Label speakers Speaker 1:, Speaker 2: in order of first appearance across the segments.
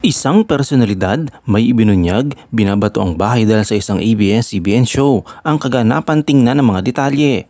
Speaker 1: Isang personalidad may ibinunyag, binabato ang bahay dahil sa isang ABS-CBN show. Ang kaganapan tingnan ng mga detalye.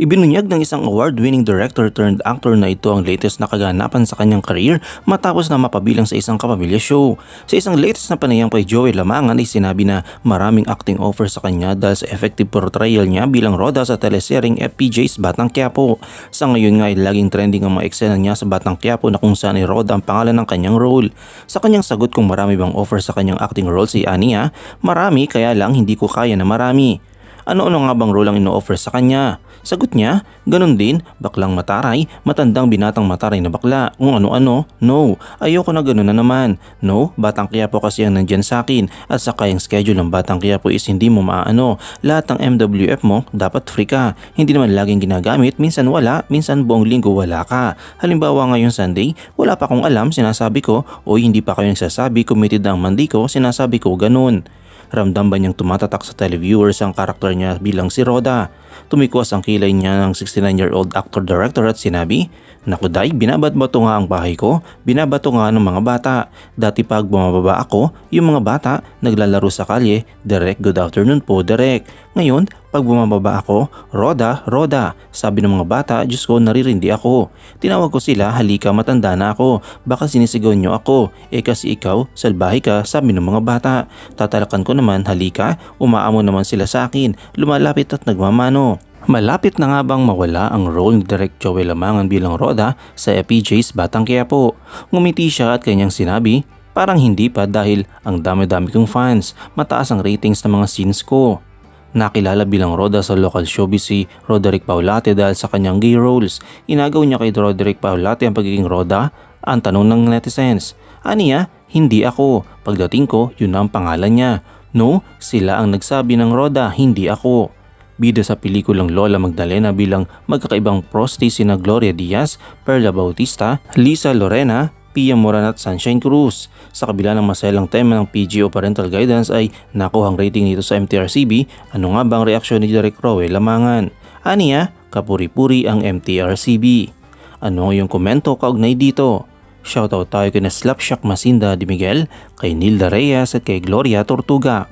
Speaker 1: Ibinunyag ng isang award-winning director turned actor na ito ang latest na kaganapan sa kanyang career matapos na mapabilang sa isang kapamilya show. Sa isang latest na panayam kay Joey Lamangan ay sinabi na maraming acting offer sa kanya dahil sa effective portrayal niya bilang Roda sa teleseryeng FPJ's Batang Quiapo. Sa ngayon nga ay laging trending ang mga eksena niya sa Batang Quiapo na kung saan ay Roda ang pangalan ng kanyang role. Sa kanyang sagot kung marami bang offer sa kanyang acting role si Ania, marami kaya lang hindi ko kaya na marami. Ano-ano nga bang role ang ino-offer sa kanya? Sagot niya, ganun din, baklang mataray, matandang binatang mataray na bakla, kung ano-ano, no, ayoko na ganun na naman, no, Batang Quiapo kasi ang nandyan sa akin, at saka yung schedule ng Batang Quiapo is hindi mo maaano, lahat ng MWF mo dapat free ka, hindi naman laging ginagamit, minsan wala, minsan buong linggo wala ka. Halimbawa ngayong Sunday, wala pa akong alam, sinasabi ko, o hindi pa kayo nagsasabi, committed ang Monday ko, sinasabi ko ganun. Ramdam ba niyang tumatatak sa televiewers ang karakter niya bilang si Roda? Tumikwas ang kilay niya ng 69-year-old actor-director at sinabi, "Naku day, binabato nga ang bahay ko, binabato nga ng mga bata. Dati pag bumababa ako, yung mga bata naglalaro sa kalye, Direk, good afternoon po Direk. Ngayon, pag bumababa ako, Roda, Roda. Sabi ng mga bata, Diyos ko, naririndi ako. Tinawag ko sila, halika, matanda na ako. Baka sinisigaw niyo ako. Kasi ikaw, salbahe ka, sabi ng mga bata. Tatalakan ko naman, halika, umaamo naman sila sa akin. Lumalapit at nagmamano." Malapit na nga bang mawala ang role ni Direk Joey Lamangan bilang Roda sa FPJ's Batang Quiapo? Ngumiti siya at kanyang sinabi, "Parang hindi pa dahil ang dami-dami kong fans, mataas ang ratings ng mga scenes ko." Nakilala bilang Roda sa local showbiz si Roderick Paulate dahil sa kanyang gay roles. Inagaw niya kay Roderick Paulate ang pagiging Roda? Ang tanong ng netizens. Aniya, hindi ako. Pagdating ko, yun ang pangalan niya. No, sila ang nagsabi ng Roda, hindi ako. Bida sa pelikulang Lola Magdalena bilang magkakaibang prosti sina Gloria Diaz, Perla Bautista, Lisa Lorena, Pia Moran at Sunshine Cruz. Sa kabila ng maselang tema ng PG o parental guidance ay nakuha ang rating nito sa MTRCB. Ano nga ba ang reaksyon ni Direk Joey Lamangan? Aniya, kapuri-puri ang MTRCB. Ano ang iyong komento kaugnay dito? Shoutout tayo kay na Slapshock Masinda de Miguel, kay Nilda Reyes at kay Gloria Tortuga.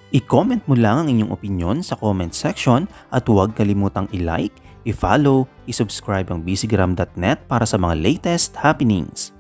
Speaker 1: I-comment mo lang ang inyong opinion sa comment section at huwag kalimutang i-like, i-follow, i-subscribe ang bcgram.net para sa mga latest happenings.